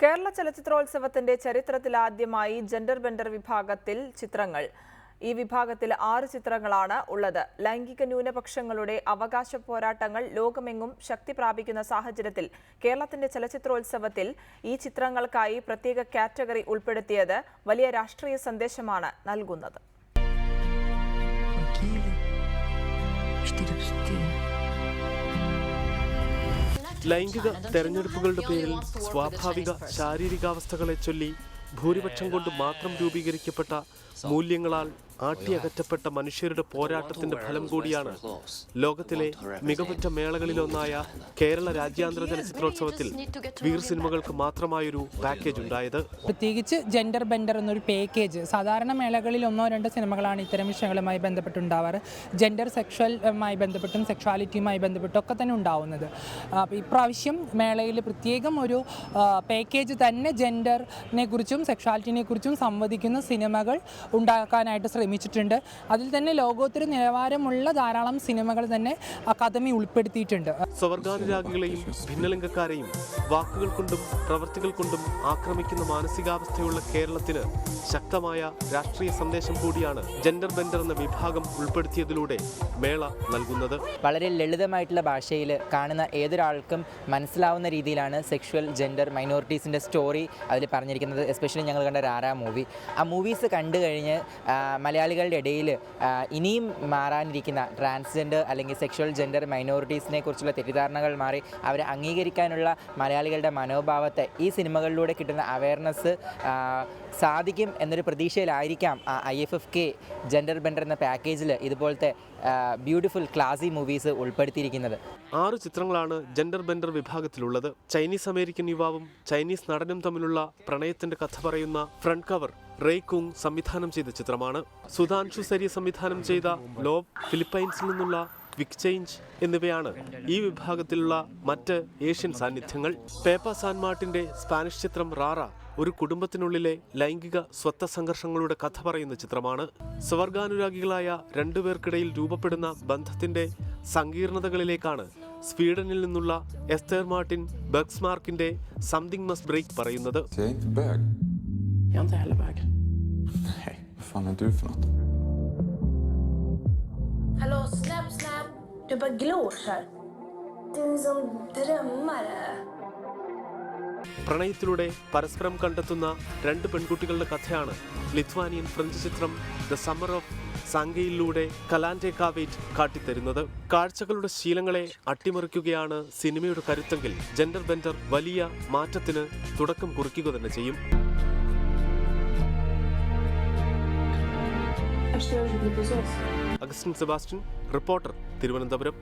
കേരള ചലച്ചിത്രോത്സവത്തിന്റെ ചരിത്രത്തിലാദ്യമായി ജെൻഡർ ബെൻഡർ വിഭാഗത്തിൽ ചിത്രങ്ങൾ. ഈ വിഭാഗത്തിൽ 6 ചിത്രങ്ങളാണ് ഉള്ളത്. ലൈംഗിക ന്യൂനപക്ഷങ്ങളുടെ അവകാശ പോരാട്ടങ്ങൾ ലോകമെങ്ങും ശക്തി പ്രാപിക്കുന്ന സാഹചര്യത്തിൽ കേരളത്തിന്റെ ചലച്ചിത്രോത്സവത്തിൽ ഈ ചിത്രങ്ങൾക്കായി പ്രത്യേക കാറ്റഗറി ഉൾപ്പെടുത്തിയത് വലിയ രാഷ്ട്രീയ സന്ദേശമാണ് നൽകുന്നത്. ലൈംഗിക തെരഞ്ഞെടുപ്പുകളുടെ പേരിൽ സ്വാഭാവിക ശാരീരികാവസ്ഥകളെ ചൊല്ലി ഭൂരിപക്ഷം കൊണ്ട് മാത്രം രൂപീകരിക്കപ്പെട്ട മൂല്യങ്ങളാൽ ആട്ടിയകറ്റപ്പെട്ട മനുഷ്യരുടെ പോരാട്ടത്തിന്റെ ഫലം കൂടിയാണ് ലോകത്തിലെ മികവുറ്റ മേളകളിലൊന്നായ കേരള രാജ്യാന്തര ചലച്ചിത്രോത്സവത്തിൽ വീർ സിനിമകൾക്ക് മാത്രമായൊരു പാക്കേജ് ഉണ്ടായത്. പ്രത്യേകിച്ച് ജെൻഡർ ബെൻഡർ എന്നൊരു പാക്കേജ് സാധാരണ മേളകളിൽ 1-2 സിനിമകളാണ് ഇത്തരം വിഷയങ്ങളുമായി ബന്ധപ്പെട്ടുണ്ടാവാറ്. ജെൻഡർ സെക്ഷുവലുമായി ബന്ധപ്പെട്ടും സെക്ഷുവാലിറ്റിയുമായി ബന്ധപ്പെട്ടും ഒക്കെ തന്നെ ഉണ്ടാവുന്നത്. ഇപ്രാവശ്യം മേളയിൽ പ്രത്യേകം ഒരു പാക്കേജ് തന്നെ ജെൻഡറിനെ കുറിച്ചും സെക്ഷുവാലിറ്റിനെ കുറിച്ചും സംവദിക്കുന്ന സിനിമകൾ ഉണ്ടാക്കാനായിട്ട് ശ്രമിച്ചിട്ടുണ്ട്. അതിൽ തന്നെ ലോകോത്തര നിലവാരമുള്ള ധാരാളം സിനിമകൾ തന്നെ അക്കാദമി ഉൾപ്പെടുത്തിയിട്ടുണ്ട്. സ്വർഗാനുരാഗികളെയും ഭിന്നലിംഗക്കാരെയും വാക്കുകൾ കൊണ്ടും പ്രവൃത്തികൾ കൊണ്ടും ആക്രമിക്കുന്ന മാനസികാവസ്ഥയുള്ള കേരളത്തിന് ശക്തമായ രാഷ്ട്രീയ സന്ദേശം കൂടിയാണ് ജെൻഡർ ബെൻഡർ എന്ന വിഭാഗം ഉൾപ്പെടുത്തിയതിലൂടെ മേള നൽകുന്നത്. വളരെ ലളിതമായിട്ടുള്ള ഭാഷയിൽ കാണുന്ന ഏതൊരാൾക്കും മനസ്സിലാവുന്ന രീതിയിലാണ് സെക്ഷുവൽ ജെൻഡർ മൈനോറിറ്റീസിൻ്റെ സ്റ്റോറി അതിൽ പറഞ്ഞിരിക്കുന്നത്. എസ്പെഷ്യലി ഞങ്ങൾ കണ്ട രാരാ മൂവി, ആ മൂവീസ് കണ്ടു കഴിഞ്ഞ് മലയാളികളുടെ ഇടയിൽ ഇനിയും മാറാനിരിക്കുന്ന ട്രാൻസ്ജെൻഡർ അല്ലെങ്കിൽ സെക്ഷുവൽ ജെൻഡർ മൈനോറിറ്റീസിനെ കുറിച്ചുള്ള തെറ്റിദ്ധാരണകൾ മാറി അവരെ അംഗീകരിക്കാനുള്ള മലയാളികളുടെ മനോഭാവത്തെ ഈ സിനിമകളിലൂടെ കിട്ടുന്ന അവയർനെസ് സാധിക്കും എന്നൊരു പ്രതീക്ഷയിലായിരിക്കാം IFFK ജെൻഡർ ബെൻഡർ എന്ന പാക്കേജിൽ ഇതുപോലത്തെ ബ്യൂട്ടിഫുൾ ക്ലാസി മൂവീസ് ഉൾപ്പെടുത്തിയിരിക്കുന്നത്. 6 ചിത്രങ്ങളാണ് ജെൻഡർ ബെൻഡർ വിഭാഗത്തിലുള്ളത്. ചൈനീസ് അമേരിക്കൻ യുവാവും ചൈനീസ് നടനും തമ്മിലുള്ള പ്രണയത്തിന്റെ കഥ പറയുന്ന ഫ്രണ്ട് കവർ റേയ് കുങ് സംവിധാനം ചെയ്ത ചിത്രമാണ്. സുധാൻഷു സരി സംവിധാനം ചെയ്ത ലോവ്, ഫിലിപ്പൈൻസിൽ നിന്നുള്ള വിക് ചേഞ്ച് എന്നിവയാണ് ഈ വിഭാഗത്തിലുള്ള മറ്റ് ഏഷ്യൻ സാന്നിധ്യങ്ങൾ. പേപ്പ സാൻ മാർട്ടിന്റെ സ്പാനിഷ് ചിത്രം റാറ ഒരു കുടുംബത്തിനുള്ളിലെ ലൈംഗിക സ്വത്ത സംഘർഷങ്ങളുടെ കഥ പറയുന്ന ചിത്രമാണ്. സ്വർഗാനുരാഗികളായ 2 പേർക്കിടയിൽ രൂപപ്പെടുന്ന ബന്ധത്തിന്റെ സങ്കീർണതകളിലേക്കാണ് സ്വീഡനിൽ നിന്നുള്ള എസ്തേർ മാർട്ടിൻ ബെർഗ്സ്മാർക്കിന്റെ സംതിങ് മസ്റ്റ് ബ്രേക്ക് പറയുന്നത്. Jag är inte heller bög. Nej, vad fan är du för något? Hallå, snäpp. Du bara glor här. Du är en sån drömmare. പ്രണയത്തിലൂടെ പരസ്പരം കണ്ടെത്തുന്ന 2 പെൺകുട്ടികളുടെ കഥയാണ് ലിത്വാനിയൻ ഫ്രഞ്ച് ചിത്രം ദ സമ്മർ ഓഫ് സാങ്കയിലൂടെ കലാൻഡെ കാവേറ്റ് കാട്ടിത്തരുന്നത്. കാഴ്ചകളുടെ ശീലങ്ങളെ അട്ടിമറിക്കുകയാണ് സിനിമയുടെ കരുത്തെങ്കിൽ gender ബെൻഡർ വലിയ മാറ്റത്തിന് തുടക്കം കുറിക്കുക തന്നെ ചെയ്യും. Augustine Sebastian, reporter, Thiruvananthapuram.